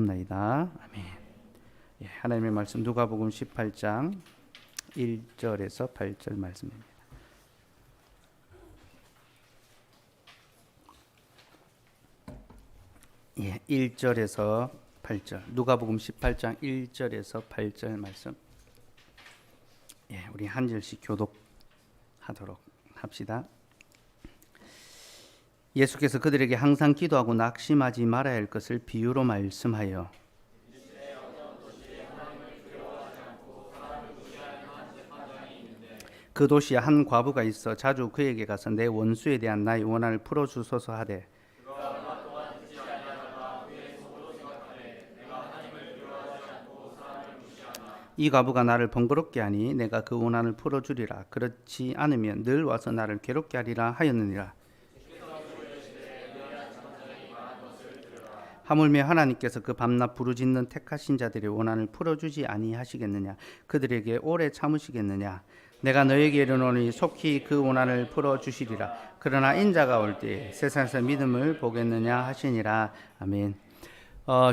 나이다. 아멘. 예, 하나님의 말씀 누가복음 18장 1절에서 8절 말씀입니다. 예, 1절에서 8절. 누가복음 18장 1절에서 8절 말씀. 예, 우리 한 절씩 교독하도록 합시다. 예수께서 그들에게 항상 기도하고 낙심하지 말아야 할 것을 비유로 말씀하여 그 도시에 한 과부가 있어 자주 그에게 가서 내 원수에 대한 나의 원한을 풀어주소서 하되 이 과부가 나를 번거롭게 하니 내가 그 원한을 풀어주리라. 그렇지 않으면 늘 와서 나를 괴롭게 하리라 하였느니라. 하물며 하나님께서 그 밤낮 부르짖는 택하신 자들의 원한을 풀어주지 아니하시겠느냐. 그들에게 오래 참으시겠느냐. 내가 너에게 이르노니 속히 그 원한을 풀어주시리라. 그러나 인자가 올 때 세상에서 믿음을 보겠느냐 하시니라. 아멘.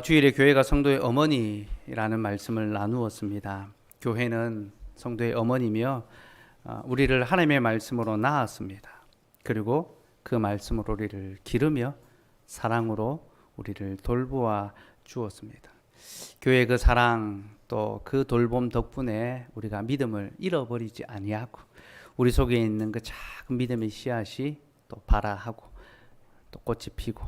주일에 교회가 성도의 어머니라는 말씀을 나누었습니다. 교회는 성도의 어머니며 우리를 하나님의 말씀으로 낳았습니다. 그리고 그 말씀으로 우리를 기르며 사랑으로 우리를 돌보아 주었습니다. 교회의 그 사랑 또 그 돌봄 덕분에 우리가 믿음을 잃어버리지 아니하고 우리 속에 있는 그 작은 믿음의 씨앗이 또 발아하고 또 꽃이 피고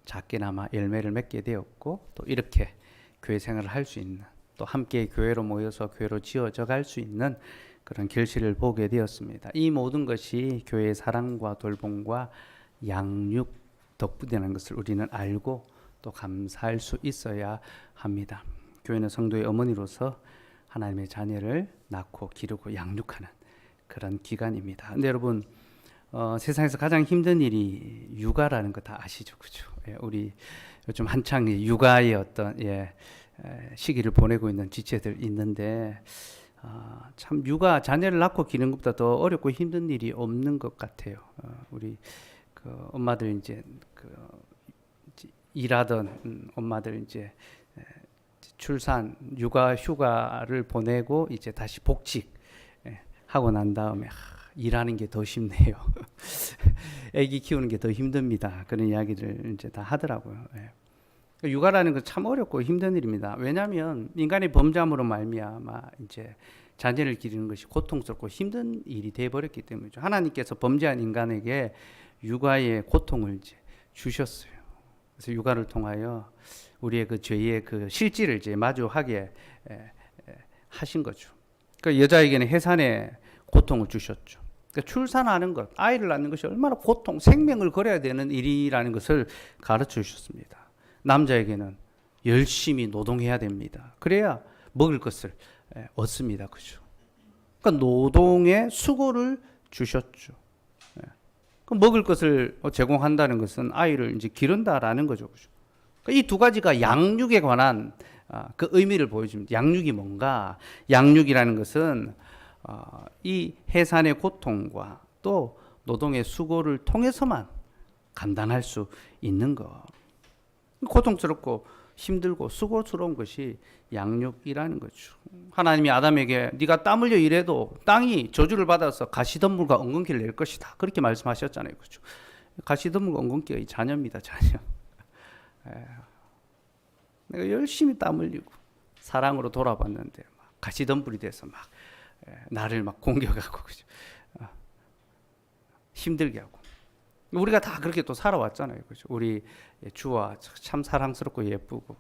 작게나마 열매를 맺게 되었고 또 이렇게 교회 생활을 할 수 있는 또 함께 교회로 모여서 교회로 지어져 갈 수 있는 그런 결실을 보게 되었습니다. 이 모든 것이 교회의 사랑과 돌봄과 양육 덕분이라는 것을 우리는 알고 또 감사할 수 있어야 합니다. 교회는 성도의 어머니로서 하나님의 자녀를 낳고 기르고 양육하는 그런 기관입니다. 근데 여러분 세상에서 가장 힘든 일이 육아라는 거 다 아시죠, 그죠? 예, 우리 요즘 한창 육아의 어떤 시기를 보내고 있는 지체들 있는데 참 육아 자녀를 낳고 기르는 것보다 더 어렵고 힘든 일이 없는 것 같아요. 우리 그 엄마들 이제 일하던 엄마들 이제 출산 육아 휴가를 보내고 이제 다시 복직 하고 난 다음에 일하는 게 더 쉽네요. 아기 키우는 게 더 힘듭니다. 그런 이야기를 이제 다 하더라고요. 육아라는 건 참 어렵고 힘든 일입니다. 왜냐하면 인간의 범죄함으로 말미암아 이제 자녀를 기르는 것이 고통스럽고 힘든 일이 돼 버렸기 때문이죠. 하나님께서 범죄한 인간에게 육아의 고통을 이제 주셨어요. 그래서 육아를 통하여 우리의 그 죄의 그 실질을 이제 마주하게 하신 거죠. 그러니까 여자에게는 해산의 고통을 주셨죠. 그러니까 출산하는 것, 아이를 낳는 것이 얼마나 고통, 생명을 걸어야 되는 일이라는 것을 가르쳐 주셨습니다. 남자에게는 열심히 노동해야 됩니다. 그래야 먹을 것을 얻습니다. 그죠? 그러니까 노동의 수고를 주셨죠. 먹을 것을 제공한다는 것은 아이를 이제 기른다라는 거죠. 그죠? 이 두 가지가 양육에 관한 그 의미를 보여줍니다. 양육이 뭔가? 양육이라는 것은 이 해산의 고통과 또 노동의 수고를 통해서만 감당할 수 있는 것. 고통스럽고 힘들고 수고스러운 것이 양육이라는 거죠. 하나님이 아담에게 네가 땀 흘려 일해도 땅이 저주를 받아서 가시덤불과 엉겅퀴를 낼 것이다. 그렇게 말씀하셨잖아요. 그렇죠? 가시덤불과 엉겅퀴가 이 자녀입니다. 자녀. 내가 열심히 땀 흘리고 사랑으로 돌아봤는데 막 가시덤불이 돼서 막 나를 막 공격하고 그죠? 힘들게 하고 우리가 다 그렇게 또 살아왔잖아요. 그죠? 우리 주와 참 사랑스럽고 예쁘고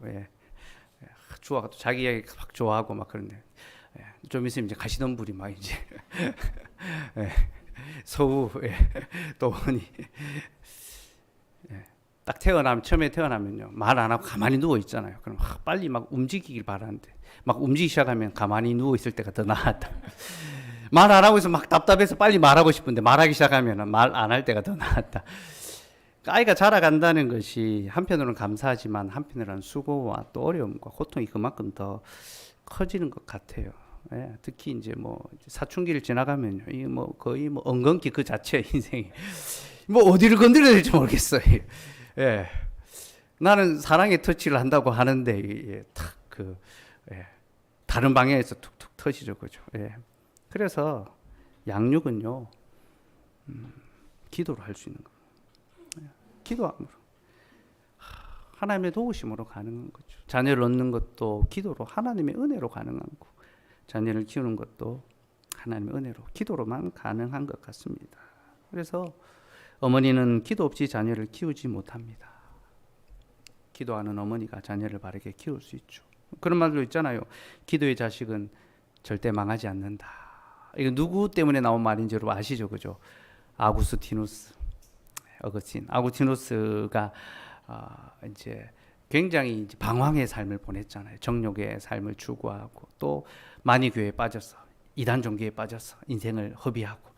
주와가 또 자기 막 좋아하고 막 그런데 좀 있으면 이제 가시덤불이 막 이제 서우 또 오니 딱 처음에 태어나면요 말 안 하고 가만히 누워 있잖아요. 그럼 빨리 막 움직이길 바라는데 막 움직이기 시작하면 가만히 누워 있을 때가 더 나았다. 말 안 하고 있으면 막 답답해서 빨리 말하고 싶은데 말하기 시작하면 말 안 할 때가 더 나았다. 아이가 자라간다는 것이 한편으로는 감사하지만 한편으로는 수고와 또 어려움과 고통이 그만큼 더 커지는 것 같아요. 특히 이제 뭐 사춘기를 지나가면요, 이 뭐 거의 뭐 엉겅퀴 그 자체 인생이 뭐 어디를 건드려야 될지 모르겠어요. 나는 사랑의 터치를 한다고 하는데 예, 탁그 예, 다른 방향에서 툭툭 터지죠, 그죠? 예. 그래서 양육은요, 기도로 할 수 있는 겁니다. 예. 기도함으로 하나님의 도우심으로 가능한 거죠. 자녀를 얻는 것도 기도로, 하나님의 은혜로 가능한 거. 자녀를 키우는 것도 하나님의 은혜로, 기도로만 가능한 것 같습니다. 그래서 어머니는 기도 없이 자녀를 키우지 못합니다. 기도하는 어머니가 자녀를 바르게 키울 수 있죠. 그런 말도 있잖아요. 기도의 자식은 절대 망하지 않는다. 이거 누구 때문에 나온 말인지 여러분 아시죠, 그죠? 아구스티누스, 어거스틴. 아구스티누스가 이제 굉장히 이제 방황의 삶을 보냈잖아요. 정욕의 삶을 추구하고 또 만이교에 빠져서 이단 종교에 빠져서 인생을 허비하고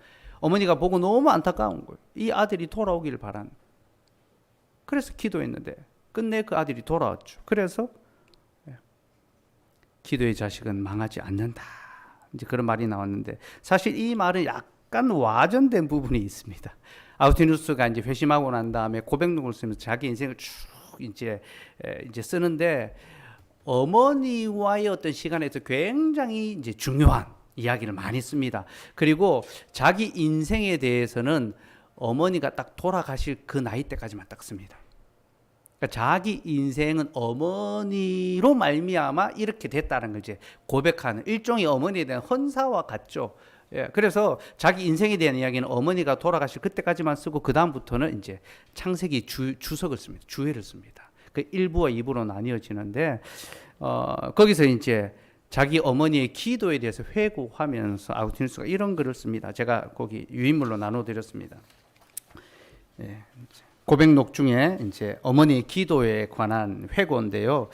어머니가 보고 너무 안타까운 거예요. 이 아들이 돌아오기를 바란. 그래서 기도했는데 끝내 그 아들이 돌아왔죠. 그래서 기도의 자식은 망하지 않는다. 이제 그런 말이 나왔는데 사실 이 말은 약간 와전된 부분이 있습니다. 아우티누스가 이제 회심하고 난 다음에 고백록을 쓰면서 자기 인생을 쭉 이제 쓰는데 어머니와의 어떤 시간에서 굉장히 이제 중요한 이야기를 많이 씁니다. 그리고 자기 인생에 대해서는 어머니가 딱 돌아가실 그 나이 때까지만 딱 씁니다. 그러니까 자기 인생은 어머니로 말미암아 이렇게 됐다는 걸 이제 고백하는 일종의 어머니에 대한 헌사와 같죠. 예, 그래서 자기 인생에 대한 이야기는 어머니가 돌아가실 그때까지만 쓰고 그 다음부터는 이제 창세기 주석을 씁니다. 주회를 씁니다. 그 1부와 2부로 나뉘어지는데 거기서 이제 자기 어머니의 기도에 대해서 회고하면서 아우티누스가 이런 글을 씁니다. 제가 거기 유인물로 나눠드렸습니다. 예, 고백록 중에 이제 어머니의 기도에 관한 회고인데요.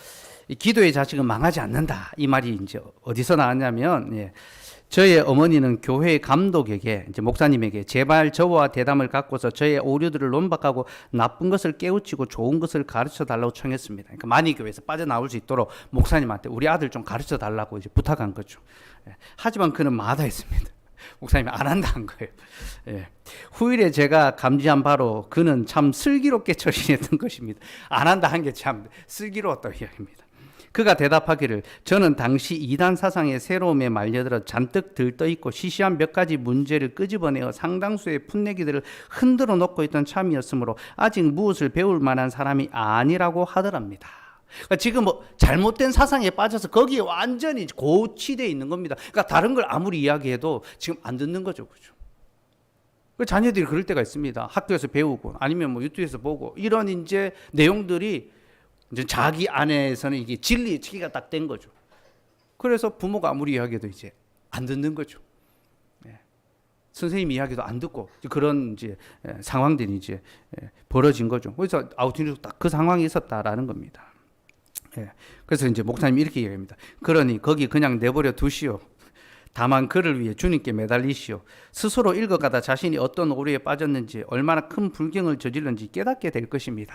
이 기도의 자식은 망하지 않는다. 이 말이 이제 어디서 나왔냐면, 예, 저의 어머니는 교회 감독에게 이제 목사님에게 제발 저와 대담을 갖고서 저의 오류들을 논박하고 나쁜 것을 깨우치고 좋은 것을 가르쳐 달라고 청했습니다. 그러니까 만이교회에서 빠져나올 수 있도록 목사님한테 우리 아들 좀 가르쳐 달라고 이제 부탁한 거죠. 예. 하지만 그는 마다했습니다. 목사님이 안 한다는 거예요. 예. 후일에 제가 감지한 바로 그는 참 슬기롭게 처신했던 것입니다. 안 한다 한 게 참 슬기로웠다고 이야기입니다. 그가 대답하기를 저는 당시 이단 사상의 새로움에 말려들어 잔뜩 들떠있고 시시한 몇 가지 문제를 끄집어내어 상당수의 풋내기들을 흔들어 놓고 있던 참이었으므로 아직 무엇을 배울 만한 사람이 아니라고 하더랍니다. 그러니까 지금 뭐 잘못된 사상에 빠져서 거기에 완전히 고치되어 있는 겁니다. 그러니까 다른 걸 아무리 이야기해도 지금 안 듣는 거죠. 그죠? 자녀들이 그럴 때가 있습니다. 학교에서 배우고 아니면 뭐 유튜브에서 보고 이런 이제 내용들이 이제 자기 안에서는 이게 진리의 체계가 딱 된 거죠. 그래서 부모가 아무리 이야기해도 이제 안 듣는 거죠. 예. 선생님 이야기도 안 듣고 그런 이제 상황들이 이제 벌어진 거죠. 그래서 아우티누스 딱 그 상황이 있었다라는 겁니다. 예. 그래서 이제 목사님이 이렇게 얘기합니다. 그러니 거기 그냥 내버려 두시오. 다만 그를 위해 주님께 매달리시오. 스스로 읽어가다 자신이 어떤 오류에 빠졌는지 얼마나 큰 불경을 저질렀는지 깨닫게 될 것입니다.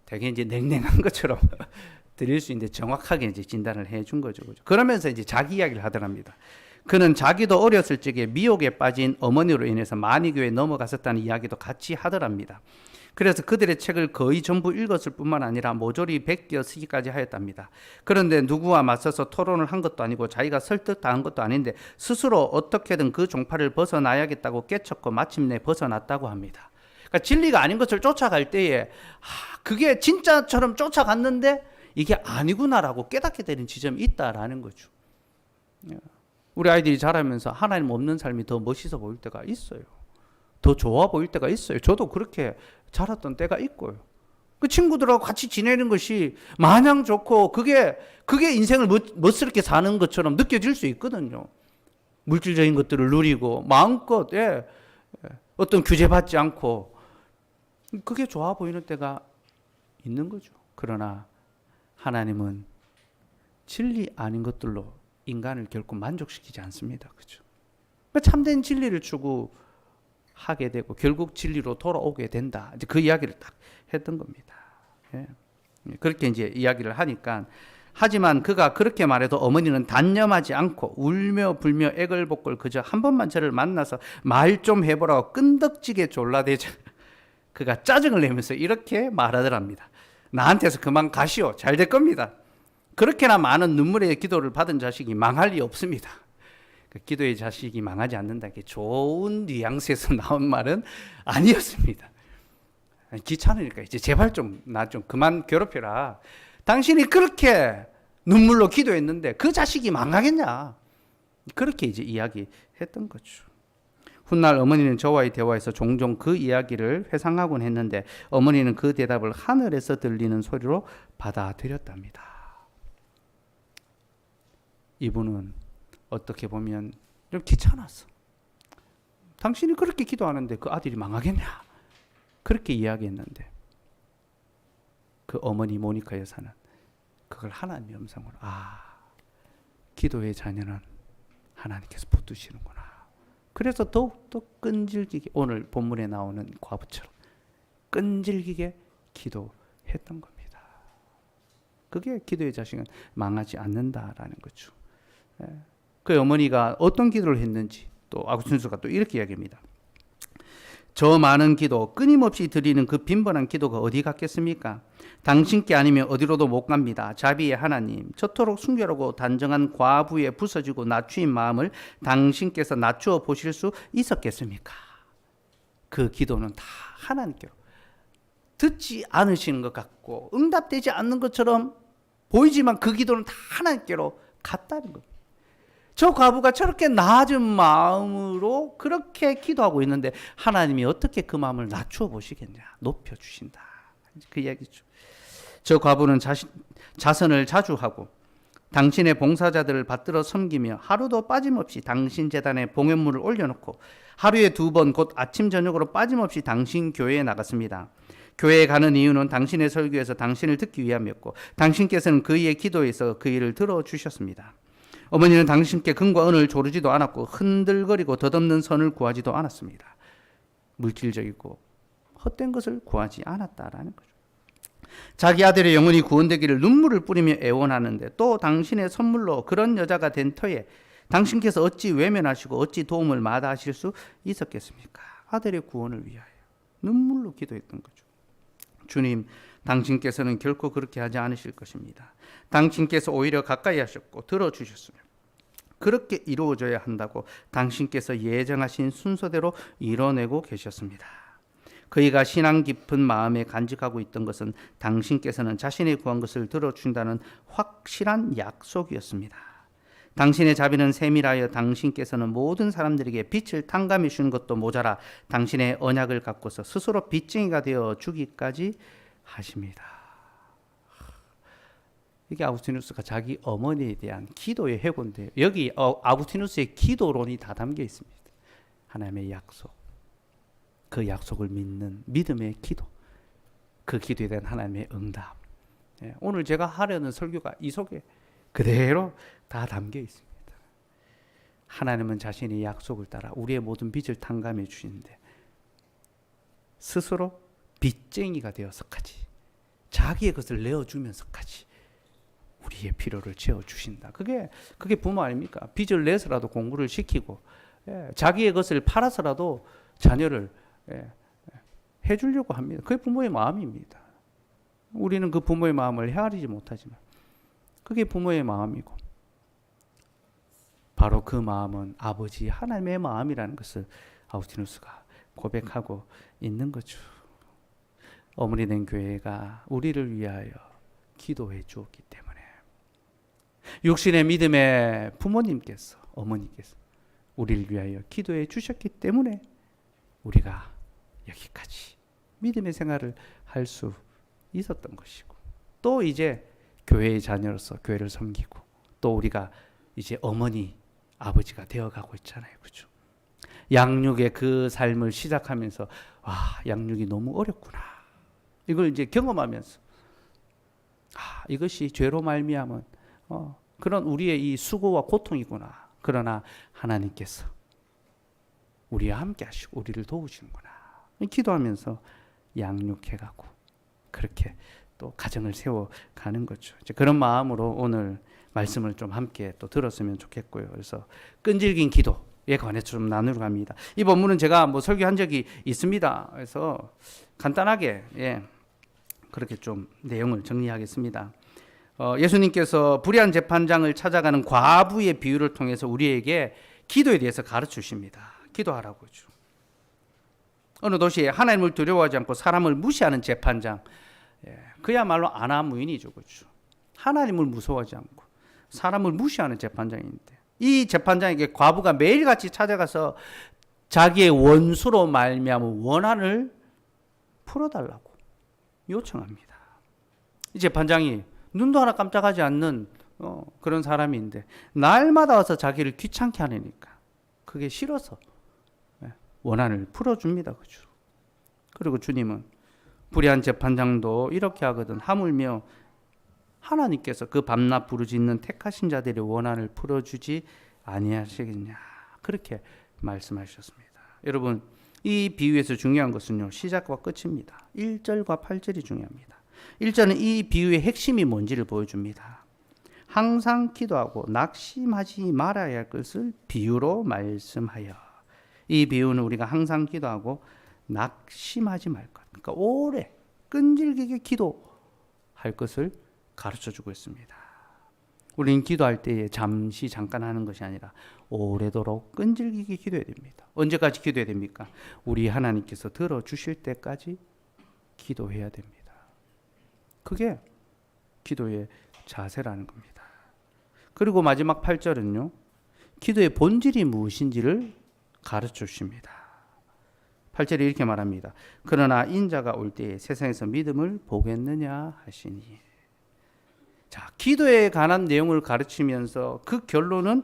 되게 이제 냉랭한 것처럼 드릴 수 있는데 정확하게 이제 진단을 해준 거죠. 그러면서 이제 자기 이야기를 하더랍니다. 그는 자기도 어렸을 적에 미혹에 빠진 어머니로 인해서 만이교에 넘어갔었다는 이야기도 같이 하더랍니다. 그래서 그들의 책을 거의 전부 읽었을 뿐만 아니라 모조리 베껴 쓰기까지 하였답니다. 그런데 누구와 맞서서 토론을 한 것도 아니고 자기가 설득당한 것도 아닌데 스스로 어떻게든 그 종파를 벗어나야겠다고 깨쳤고 마침내 벗어났다고 합니다. 그러니까 진리가 아닌 것을 쫓아갈 때에 그게 진짜처럼 쫓아갔는데 이게 아니구나라고 깨닫게 되는 지점이 있다라는 거죠. 우리 아이들이 자라면서 하나님 없는 삶이 더 멋있어 보일 때가 있어요. 더 좋아 보일 때가 있어요. 저도 그렇게 자랐던 때가 있고요. 그 친구들하고 같이 지내는 것이 마냥 좋고 그게 인생을 멋스럽게 사는 것처럼 느껴질 수 있거든요. 물질적인 것들을 누리고 마음껏 어떤 규제받지 않고 그게 좋아 보이는 때가 있는 거죠. 그러나 하나님은 진리 아닌 것들로 인간을 결코 만족시키지 않습니다. 그죠? 참된 진리를 추구하게 되고 결국 진리로 돌아오게 된다. 이제 그 이야기를 딱 했던 겁니다. 예. 그렇게 이제 이야기를 하니까 하지만 그가 그렇게 말해도 어머니는 단념하지 않고 울며 불며 애걸복걸 그저 한 번만 저를 만나서 말 좀 해보라고 끈덕지게 졸라대자 그가 짜증을 내면서 이렇게 말하더랍니다. 나한테서 그만 가시오. 잘 될 겁니다. 그렇게나 많은 눈물의 기도를 받은 자식이 망할 리 없습니다. 기도의 자식이 망하지 않는다. 이게 좋은 뉘앙스에서 나온 말은 아니었습니다. 귀찮으니까 이제 제발 나 좀 그만 괴롭혀라. 당신이 그렇게 눈물로 기도했는데 그 자식이 망하겠냐? 그렇게 이제 이야기했던 거죠. 훗날 어머니는 저와의 대화에서 종종 그 이야기를 회상하곤 했는데 어머니는 그 대답을 하늘에서 들리는 소리로 받아들였답니다. 이분은 어떻게 보면 좀 귀찮았어. 당신이 그렇게 기도하는데 그 아들이 망하겠냐? 그렇게 이야기했는데 그 어머니 모니카 여사는 그걸 하나님의 음성으로 기도의 자녀는 하나님께서 붙드시는구나. 그래서 더욱더 끈질기게 오늘 본문에 나오는 과부처럼 끈질기게 기도했던 겁니다. 그게 기도의 자식은 망하지 않는다라는 거죠. 그 어머니가 어떤 기도를 했는지 또 아구스티누스가 또 이렇게 이야기합니다. 저 많은 기도, 끊임없이 드리는 그 빈번한 기도가 어디 갔겠습니까? 당신께 아니면 어디로도 못 갑니다. 자비의 하나님, 저토록 순결하고 단정한 과부의 부서지고 낮추인 마음을 당신께서 낮추어 보실 수 있었겠습니까? 그 기도는 다 하나님께로 듣지 않으시는 것 같고 응답되지 않는 것처럼 보이지만 그 기도는 다 하나님께로 갔다는 겁니다. 저 과부가 저렇게 낮은 마음으로 그렇게 기도하고 있는데 하나님이 어떻게 그 마음을 낮추어 보시겠냐? 높여주신다. 그 이야기죠. 저 과부는 자선을 자주 하고 당신의 봉사자들을 받들어 섬기며 하루도 빠짐없이 당신 재단에 봉헌물을 올려놓고 하루에 2번 곧 아침 저녁으로 빠짐없이 당신 교회에 나갔습니다. 교회에 가는 이유는 당신의 설교에서 당신을 듣기 위함이었고 당신께서는 그의 기도에서 그 일을 들어주셨습니다. 어머니는 당신께 금과 은을 조르지도 않았고 흔들거리고 덧없는 선을 구하지도 않았습니다. 물질적이고 헛된 것을 구하지 않았다라는 거죠. 자기 아들의 영혼이 구원되기를 눈물을 뿌리며 애원하는데 또 당신의 선물로 그런 여자가 된 터에 당신께서 어찌 외면하시고 어찌 도움을 마다하실 수 있었겠습니까? 아들의 구원을 위하여 눈물로 기도했던 거죠. 주님, 당신께서는 결코 그렇게 하지 않으실 것입니다. 당신께서 오히려 가까이 하셨고 들어주셨으며 그렇게 이루어져야 한다고 당신께서 예정하신 순서대로 이뤄내고 계셨습니다. 그이가 신앙 깊은 마음에 간직하고 있던 것은 당신께서는 자신이 구한 것을 들어준다는 확실한 약속이었습니다. 당신의 자비는 세밀하여 당신께서는 모든 사람들에게 빛을 탕감해 주는 것도 모자라 당신의 언약을 갖고서 스스로 빚쟁이가 되어 주기까지 하십니다. 이게 아구스티누스가 자기 어머니에 대한 기도의 회고인데요. 여기 아구스티누스의 기도론이 다 담겨 있습니다. 하나님의 약속, 그 약속을 믿는 믿음의 기도, 그 기도에 대한 하나님의 응답. 오늘 제가 하려는 설교가 이 속에 그대로 다 담겨 있습니다. 하나님은 자신의 약속을 따라 우리의 모든 빚을 탕감해 주시는데 스스로 빚쟁이가 되어서까지 자기의 것을 내어주면서까지 우리의 필요를 채워주신다. 그게 부모 아닙니까? 빚을 내서라도 공부를 시키고 자기의 것을 팔아서라도 자녀를 해주려고 합니다. 그게 부모의 마음입니다. 우리는 그 부모의 마음을 헤아리지 못하지만 그게 부모의 마음이고 바로 그 마음은 아버지 하나님의 마음이라는 것을 아구스티누스가 고백하고 있는 거죠. 어머니 된 교회가 우리를 위하여 기도해 주었기 때문에 육신의 믿음의 부모님께서 어머니께서 우리를 위하여 기도해 주셨기 때문에 우리가 여기까지 믿음의 생활을 할 수 있었던 것이고 또 이제 교회의 자녀로서 교회를 섬기고 또 우리가 이제 어머니 아버지가 되어가고 있잖아요. 그렇죠? 양육의 그 삶을 시작하면서 와, 양육이 너무 어렵구나. 이걸 이제 경험하면서 이것이 죄로 말미암은 그런 우리의 이 수고와 고통이구나. 그러나 하나님께서 우리와 함께 하시고 우리를 도우시는구나. 기도하면서 양육해가고 그렇게 또 가정을 세워가는 거죠. 이제 그런 마음으로 오늘 말씀을 좀 함께 또 들었으면 좋겠고요. 그래서 끈질긴 기도에 관해서 좀 나누려 합니다. 이 본문은 제가 설교한 적이 있습니다. 그래서 간단하게 그렇게 좀 내용을 정리하겠습니다. 예수님께서 불의한 재판장을 찾아가는 과부의 비유를 통해서 우리에게 기도에 대해서 가르쳐 주십니다. 기도하라고죠. 어느 도시에 하나님을 두려워하지 않고 사람을 무시하는 재판장, 그야말로 아나무인이죠. 그렇죠? 하나님을 무서워하지 않고 사람을 무시하는 재판장인데, 이 재판장에게 과부가 매일같이 찾아가서 자기의 원수로 말미암아 원한을 풀어달라고 요청합니다. 이 재판장이 눈도 하나 깜짝하지 않는 그런 사람인데 날마다 와서 자기를 귀찮게 하니까 그게 싫어서 원한을 풀어줍니다. 그죠? 그리고 주님은 불의한 재판장도 이렇게 하거든 하물며 하나님께서 그 밤낮 부르짖는 택하신 자들의 원한을 풀어주지 아니하시겠냐, 그렇게 말씀하셨습니다. 여러분, 이 비유에서 중요한 것은요, 시작과 끝입니다. 1절과 8절이 중요합니다. 1절은 이 비유의 핵심이 뭔지를 보여줍니다. 항상 기도하고 낙심하지 말아야 할 것을 비유로 말씀하여. 이 비유는 우리가 항상 기도하고 낙심하지 말 것, 그러니까 오래 끈질기게 기도할 것을 가르쳐주고 있습니다. 우리는 기도할 때에 잠깐 하는 것이 아니라 오래도록 끈질기게 기도해야 됩니다. 언제까지 기도해야 됩니까? 우리 하나님께서 들어주실 때까지 기도해야 됩니다. 그게 기도의 자세라는 겁니다. 그리고 마지막 8절은요, 기도의 본질이 무엇인지를 가르쳐 주십니다. 8절에 이렇게 말합니다. 그러나 인자가 올 때에 세상에서 믿음을 보겠느냐 하시니. 자, 기도에 관한 내용을 가르치면서 그 결론은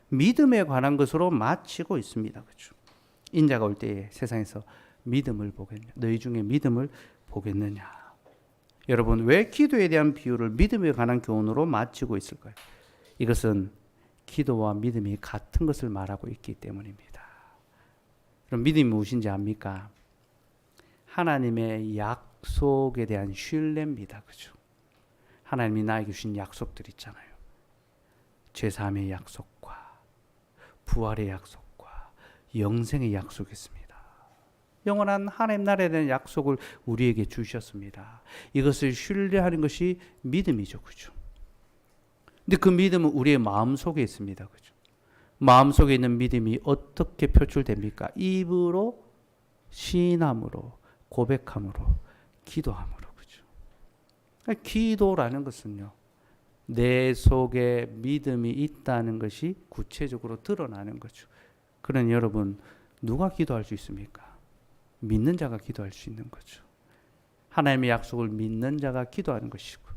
믿음에 관한 것으로 마치고 있습니다. 그렇죠? 인자가 올 때에 세상에서 믿음을 보겠느냐, 너희 중에 믿음을 보겠느냐. 여러분, 왜 기도에 대한 비유를 믿음에 관한 교훈으로 마치고 있을까요? 이것은 기도와 믿음이 같은 것을 말하고 있기 때문입니다. 그럼 믿음이 무엇인지 압니까? 하나님의 약속에 대한 신뢰입니다. 그죠? 하나님이 나에게 주신 약속들 있잖아요. 죄사함의 약속과 부활의 약속과 영생의 약속이 있습니다. 영원한 하나님 나라에 대한 약속을 우리에게 주셨습니다. 이것을 신뢰하는 것이 믿음이죠. 그죠? 근데 그 믿음은 우리의 마음속에 있습니다. 그죠? 마음속에 있는 믿음이 어떻게 표출됩니까? 입으로, 시인함으로, 고백함으로, 기도함으로. 그죠? 기도라는 것은요, 내 속에 믿음이 있다는 것이 구체적으로 드러나는 거죠. 그러니 여러분, 누가 기도할 수 있습니까? 믿는 자가 기도할 수 있는 거죠. 하나님의 약속을 믿는 자가 기도하는 것이고,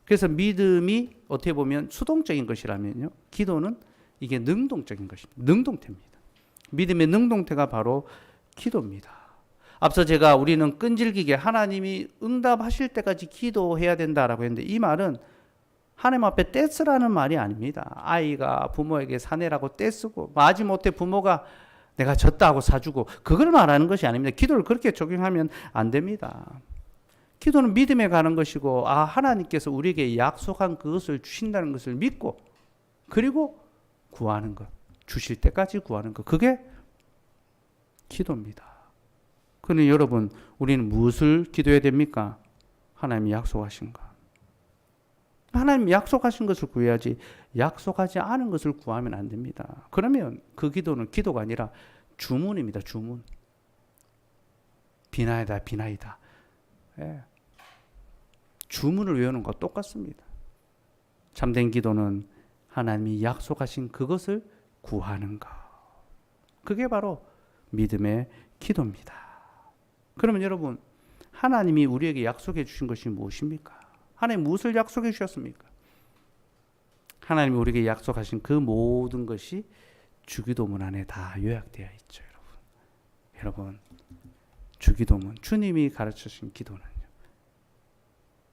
그래서 믿음이 어떻게 보면 수동적인 것이라면요, 기도는 이게 능동적인 것입니다. 능동태입니다. 믿음의 능동태가 바로 기도입니다. 앞서 제가 우리는 끈질기게 하나님이 응답하실 때까지 기도해야 된다라고 했는데, 이 말은 하나님 앞에 떼쓰라는 말이 아닙니다. 아이가 부모에게 사내라고 떼쓰고 마지못해 부모가 내가 졌다 하고 사주고, 그걸 말하는 것이 아닙니다. 기도를 그렇게 적용하면 안 됩니다. 기도는 믿음에 가는 것이고, 하나님께서 우리에게 약속한 그것을 주신다는 것을 믿고, 그리고 구하는 것, 주실 때까지 구하는 것, 그게 기도입니다. 그러니 여러분, 우리는 무엇을 기도해야 됩니까? 하나님이 약속하신 것. 하나님이 약속하신 것을 구해야지 약속하지 않은 것을 구하면 안 됩니다. 그러면 그 기도는 기도가 아니라 주문입니다. 주문. 비나이다, 비나이다. 예. 주문을 외우는 것과 똑같습니다. 참된 기도는 하나님이 약속하신 그것을 구하는 것. 그게 바로 믿음의 기도입니다. 그러면 여러분, 하나님이 우리에게 약속해 주신 것이 무엇입니까? 하나님 무엇을 약속해 주셨습니까? 하나님이 우리에게 약속하신 그 모든 것이 주기도문 안에 다 요약되어 있죠. 여러분, 주기도문, 주님이 가르쳐 주신 기도는요,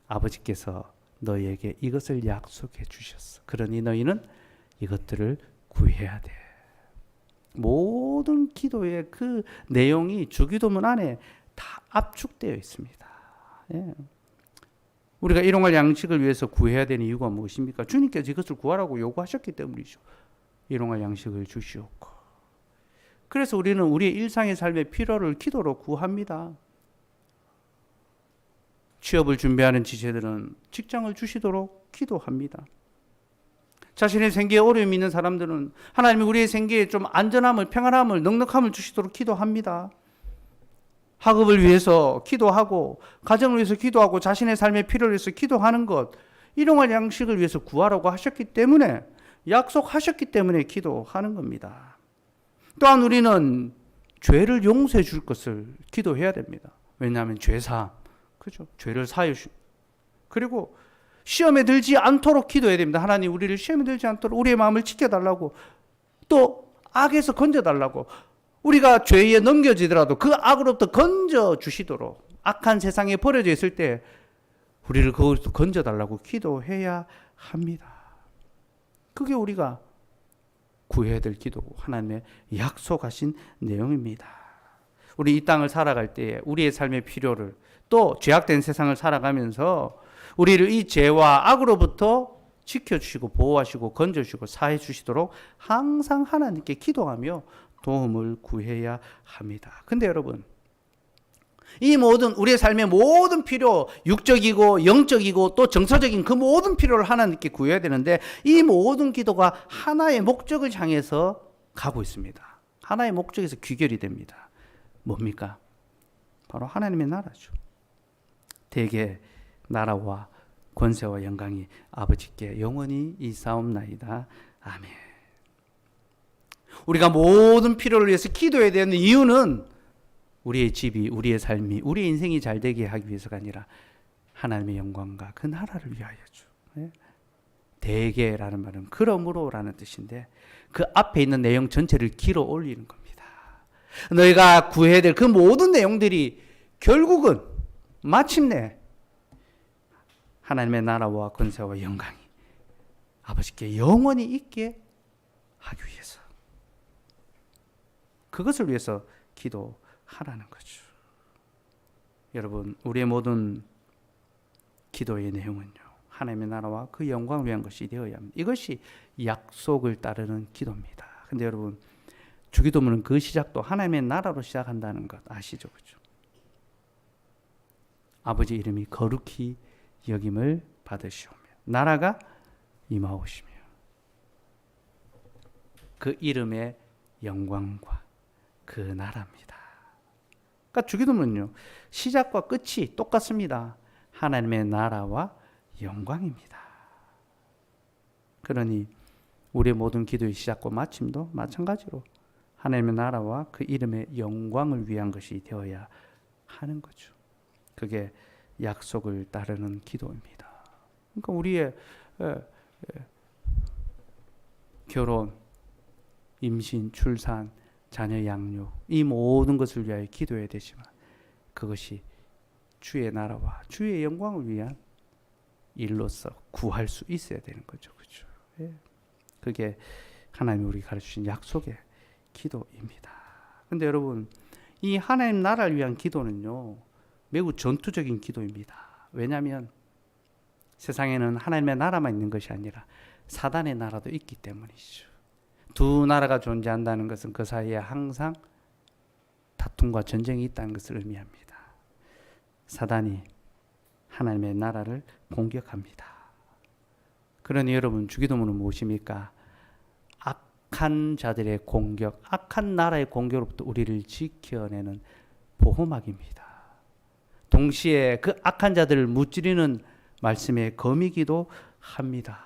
아버지께서 너희에게 이것을 약속해 주셨어. 그러니 너희는 이것들을 구해야 돼. 모든 기도의 그 내용이 주기도문 안에 다 압축되어 있습니다. 예. 우리가 일용할 양식을 위해서 구해야 되는 이유가 무엇입니까? 주님께서 이것을 구하라고 요구하셨기 때문이죠. 일용할 양식을 주시옵고. 그래서 우리는 우리의 일상의 삶의 필요를 기도로 구합니다. 취업을 준비하는 지체들은 직장을 주시도록 기도합니다. 자신의 생계에 어려움이 있는 사람들은 하나님이 우리의 생계에 좀 안전함을, 평안함을, 넉넉함을 주시도록 기도합니다. 학업을 위해서 기도하고, 가정을 위해서 기도하고, 자신의 삶의 필요를 위해서 기도하는 것, 일용할 양식을 위해서 구하라고 하셨기 때문에, 약속하셨기 때문에 기도하는 겁니다. 또한 우리는 죄를 용서해 줄 것을 기도해야 됩니다. 왜냐하면 죄사함, 그죠? 죄를 사해 주시고, 그리고 시험에 들지 않도록 기도해야 됩니다. 하나님 우리를 시험에 들지 않도록 우리의 마음을 지켜달라고, 또 악에서 건져달라고, 우리가 죄에 넘겨지더라도 그 악으로부터 건져주시도록, 악한 세상에 버려져 있을 때 우리를 거기서 건져달라고 기도해야 합니다. 그게 우리가 구해야 될 기도고 하나님의 약속하신 내용입니다. 우리 이 땅을 살아갈 때에 우리의 삶의 필요를, 또 죄악된 세상을 살아가면서 우리를 이 죄와 악으로부터 지켜주시고 보호하시고 건져주시고 사해 주시도록 항상 하나님께 기도하며 도움을 구해야 합니다. 근데 여러분, 이 모든 우리의 삶의 모든 필요, 육적이고 영적이고 또 정서적인 그 모든 필요를 하나님께 구해야 되는데, 이 모든 기도가 하나의 목적을 향해서 가고 있습니다. 하나의 목적에서 귀결이 됩니다. 뭡니까? 바로 하나님의 나라죠. 대개 나라와 권세와 영광이 아버지께 영원히 있사옵나이다. 아멘. 우리가 모든 필요를 위해서 기도해야 되는 이유는 우리의 집이, 우리의 삶이, 우리의 인생이 잘 되게 하기 위해서가 아니라 하나님의 영광과 그 나라를 위하여죠. 대개라는 말은 그러므로라는 뜻인데, 그 앞에 있는 내용 전체를 길어 올리는 겁니다. 너희가 구해야 될 그 모든 내용들이 결국은 마침내 하나님의 나라와 권세와 영광이 아버지께 영원히 있게 하기 위해서, 그것을 위해서 기도하라는 거죠. 여러분, 우리의 모든 기도의 내용은요, 하나님의 나라와 그 영광을 위한 것이 되어야 합니다. 이것이 약속을 따르는 기도입니다. 근데 여러분, 주기도문은 그 시작도 하나님의 나라로 시작한다는 것 아시죠? 그죠? 아버지 이름이 거룩히 여김을 받으시오며 나라가 임하오시며 그 이름의 영광과 그 나라입니다. 그러니까 주기도문은요, 시작과 끝이 똑같습니다. 하나님의 나라와 영광입니다. 그러니 우리의 모든 기도의 시작과 마침도 마찬가지로 하나님의 나라와 그 이름의 영광을 위한 것이 되어야 하는 거죠. 그게 약속을 따르는 기도입니다. 그러니까 우리의 결혼, 임신, 출산, 자녀 양육, 이 모든 것을 위하여 기도해야 되지만 그것이 주의 나라와 주의 영광을 위한 일로서 구할 수 있어야 되는 거죠. 그렇죠? 예. 그게 하나님이 우리 가르치신 약속의 기도입니다. 근데 여러분, 이 하나님 나라를 위한 기도는요, 매우 전투적인 기도입니다. 왜냐하면 세상에는 하나님의 나라만 있는 것이 아니라 사단의 나라도 있기 때문이죠. 두 나라가 존재한다는 것은 그 사이에 항상 다툼과 전쟁이 있다는 것을 의미합니다. 사단이 하나님의 나라를 공격합니다. 그러니 여러분, 주기도문은 무엇입니까? 악한 자들의 공격, 악한 나라의 공격으로부터 우리를 지켜내는 보호막입니다. 동시에 그 악한 자들을 무찌르는 말씀의 검이기도 합니다.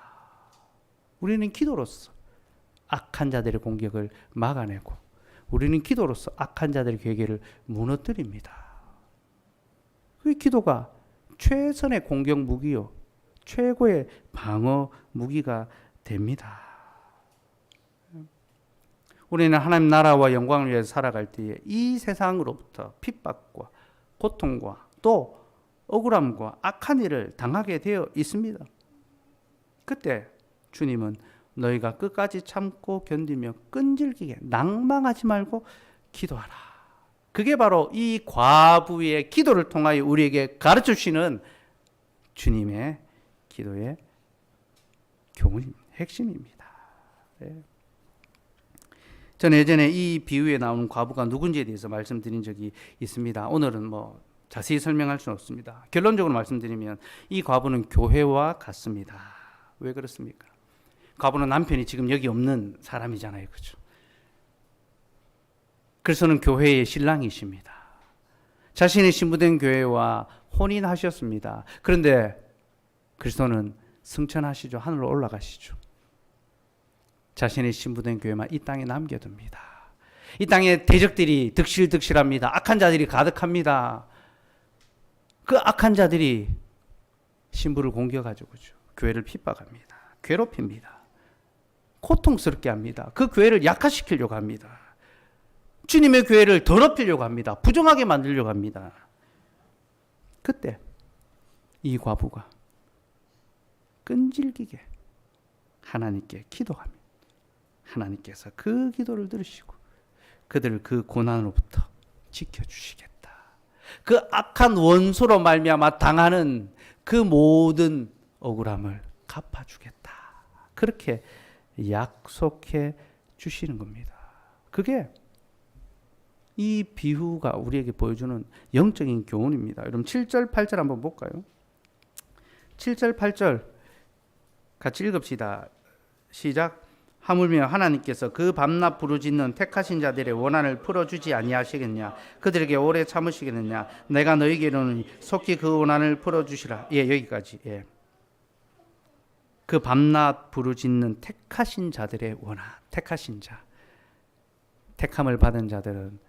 우리는 기도로서 악한 자들의 공격을 막아내고, 우리는 기도로서 악한 자들의 계계를 무너뜨립니다. 그 기도가 최선의 공격 무기요, 최고의 방어 무기가 됩니다. 우리는 하나님 나라와 영광을 위해서 살아갈 때에 이 세상으로부터 핍박과 고통과 또 억울함과 악한 일을 당하게 되어 있습니다. 그때 주님은 너희가 끝까지 참고 견디며 끈질기게 낭망하지 말고 기도하라. 그게 바로 이 과부의 기도를 통하여 우리에게 가르쳐 주시는 주님의 기도의 교훈, 핵심입니다. 네. 저는 예전에 이 비유에 나오는 과부가 누군지에 대해서 말씀드린 적이 있습니다. 오늘은 자세히 설명할 수는 없습니다. 결론적으로 말씀드리면 이 과부는 교회와 같습니다. 왜 그렇습니까? 과부는 남편이 지금 여기 없는 사람이잖아요. 그렇죠? 그래서는 교회의 신랑이십니다. 자신의 신부된 교회와 혼인하셨습니다. 그런데 그리스도는 승천하시죠. 하늘로 올라가시죠. 자신의 신부된 교회만 이 땅에 남겨둡니다. 이 땅에 대적들이 득실득실합니다. 악한 자들이 가득합니다. 그 악한 자들이 신부를 공격하죠. 그죠? 교회를 핍박합니다. 괴롭힙니다. 고통스럽게 합니다. 그 교회를 약화시키려고 합니다. 주님의 교회를 더럽히려고 합니다. 부정하게 만들려고 합니다. 그때 이 과부가 끈질기게 하나님께 기도합니다. 하나님께서 그 기도를 들으시고 그들을 그 고난으로부터 지켜주시겠다. 그 악한 원수로 말미암아 당하는 그 모든 억울함을 갚아주겠다. 그렇게 약속해 주시는 겁니다. 그게 이 비유가 우리에게 보여주는 영적인 교훈입니다. 여러분 7절 8절 한번 볼까요? 7절 8절 같이 읽읍시다. 시작. 하물며 하나님께서 그 밤낮 부르짖는 택하신 자들의 원한을 풀어주지 아니하시겠냐? 그들에게 오래 참으시겠느냐? 내가 너희에게로는 속히 그 원한을 풀어주시라. 예, 여기까지. 예. 그 밤낮 부르짖는 택하신 자들의 원한, 택하신 자. 택함을 받은 자들은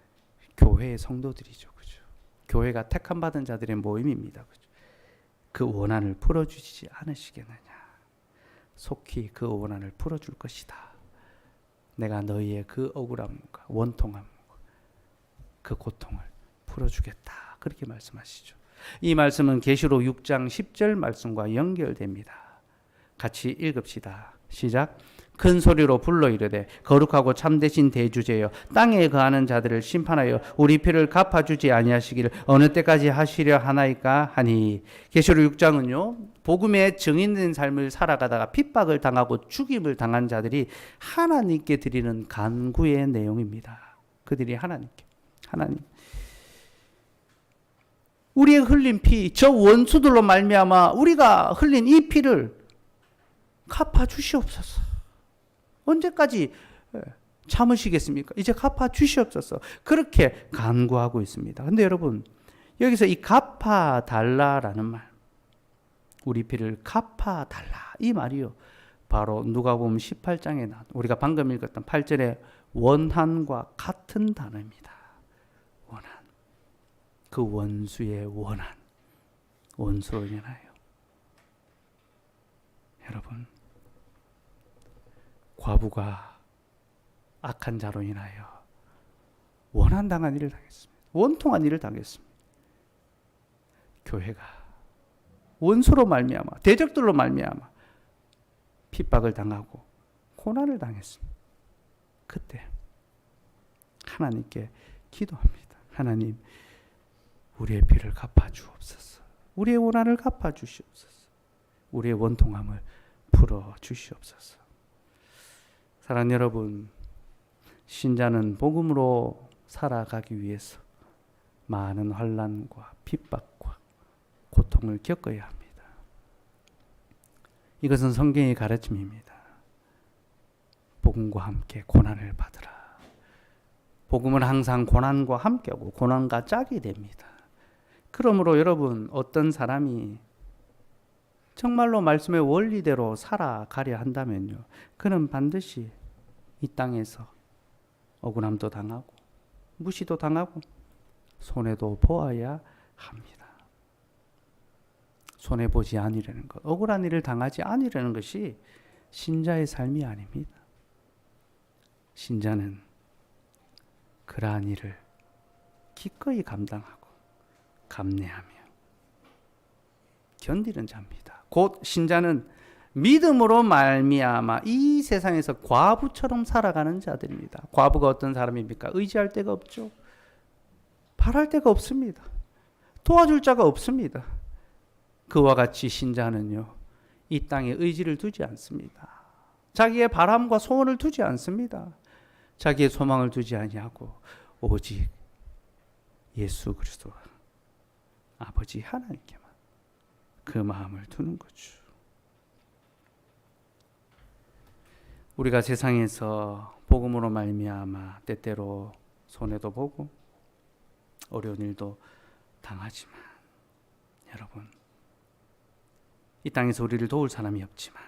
교회의 성도들이죠. 그죠? 교회가 택함 받은 자들의 모임입니다. 그죠? 그 원한을 풀어주지 않으시겠느냐? 속히 그 원한을 풀어줄 것이다. 내가 너희의 그 억울함과 원통함과 그 고통을 풀어주겠다. 그렇게 말씀하시죠. 이 말씀은 계시록 6장 10절 말씀과 연결됩니다. 같이 읽읍시다. 시작. 큰 소리로 불러 이르되 거룩하고 참되신 대주제여 땅에 거하는 자들을 심판하여 우리 피를 갚아주지 아니하시기를 어느 때까지 하시려 하나이까 하니. 계시록 6장은요 복음의 증인된 삶을 살아가다가 핍박을 당하고 죽임을 당한 자들이 하나님께 드리는 간구의 내용입니다. 그들이 하나님 우리의 흘린 피, 저 원수들로 말미암아 우리가 흘린 이 피를 갚아주시옵소서. 언제까지 참으시겠습니까? 이제 갚아주시옵소서. 그렇게 간구하고 있습니다. 근데 여러분 여기서 이 갚아달라라는 말, 우리 피를 갚아달라 이 말이요 바로 누가복음 18장에 나온 우리가 방금 읽었던 8절의 원한과 같은 단어입니다. 원한. 그 원수의 원한. 원수로 인하여. 여러분 과부가 악한 자로 인하여 원한당한 일을 당했습니다. 원통한 일을 당했습니다. 교회가 원수로 말미암아 대적들로 말미암아 핍박을 당하고 고난을 당했습니다. 그때 하나님께 기도합니다. 하나님 우리의 피를 갚아주옵소서. 우리의 원한을 갚아주시옵소서. 우리의 원통함을 풀어주시옵소서. 사랑하는 여러분, 신자는 복음으로 살아가기 위해서 많은 환난과 핍박과 고통을 겪어야 합니다. 이것은 성경의 가르침입니다. 복음과 함께 고난을 받으라. 복음은 항상 고난과 함께하고 고난과 짝이 됩니다. 그러므로 여러분 어떤 사람이 정말로 말씀의 원리대로 살아가려 한다면요, 그는 반드시 이 땅에서 억울함도 당하고 무시도 당하고 손해도 보아야 합니다. 손해보지 아니라는 것, 억울한 일을 당하지 아니라는 것이 신자의 삶이 아닙니다. 신자는 그러한 일을 기꺼이 감당하고 감내하며 견디는 자입니다. 곧 신자는 믿음으로 말미암아 이 세상에서 과부처럼 살아가는 자들입니다. 과부가 어떤 사람입니까? 의지할 데가 없죠. 바랄 데가 없습니다. 도와줄 자가 없습니다. 그와 같이 신자는요, 이 땅에 의지를 두지 않습니다. 자기의 바람과 소원을 두지 않습니다. 자기의 소망을 두지 아니하고 오직 예수 그리스도, 아버지 하나님께만 그 마음을 두는 거죠. 우리가 세상에서 복음으로 말미암아 때때로 손해도 보고 어려운 일도 당하지만 여러분, 이 땅에서 우리를 도울 사람이 없지만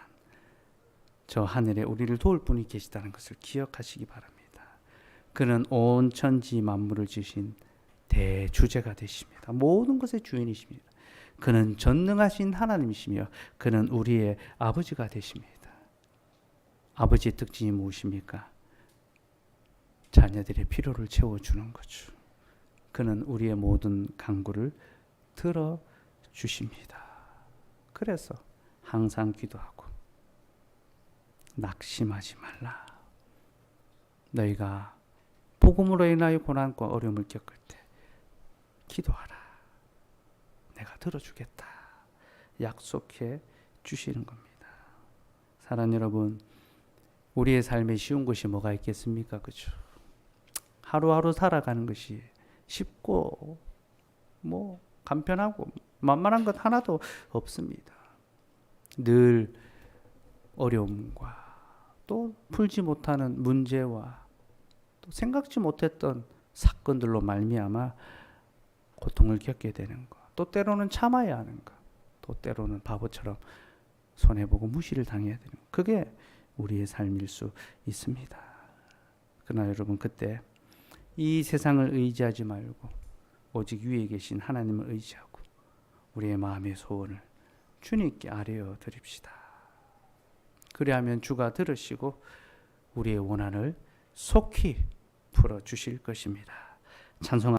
저 하늘에 우리를 도울 분이 계시다는 것을 기억하시기 바랍니다. 그는 온 천지 만물을 지으신 대주제가 되십니다. 모든 것의 주인이십니다. 그는 전능하신 하나님이시며 그는 우리의 아버지가 되십니다. 아버지의 특징이 무엇입니까? 자녀들의 필요를 채워주는 거죠. 그는 우리의 모든 간구를 들어주십니다. 그래서 항상 기도하고 낙심하지 말라. 너희가 복음으로 인하여 고난과 어려움을 겪을 때 기도하라. 내가 들어주겠다. 약속해 주시는 겁니다. 사랑하는 여러분, 우리의 삶에 쉬운 것이 뭐가 있겠습니까? 그죠? 하루하루 살아가는 것이 쉽고 간편하고 만만한 것 하나도 없습니다. 늘 어려움과 또 풀지 못하는 문제와 또 생각지 못했던 사건들로 말미암아 고통을 겪게 되는 것, 또 때로는 참아야 하는 것, 또 때로는 바보처럼 손해보고 무시를 당해야 되는 것, 그게 우리의 삶일 수 있습니다. 그러나 여러분, 그때 이 세상을 의지하지 말고 오직 위에 계신 하나님을 의지하고 우리의 마음의 소원을 주님께 아뢰어 드립시다. 그리하면 주가 들으시고 우리의 원한을 속히 풀어주실 것입니다. 찬송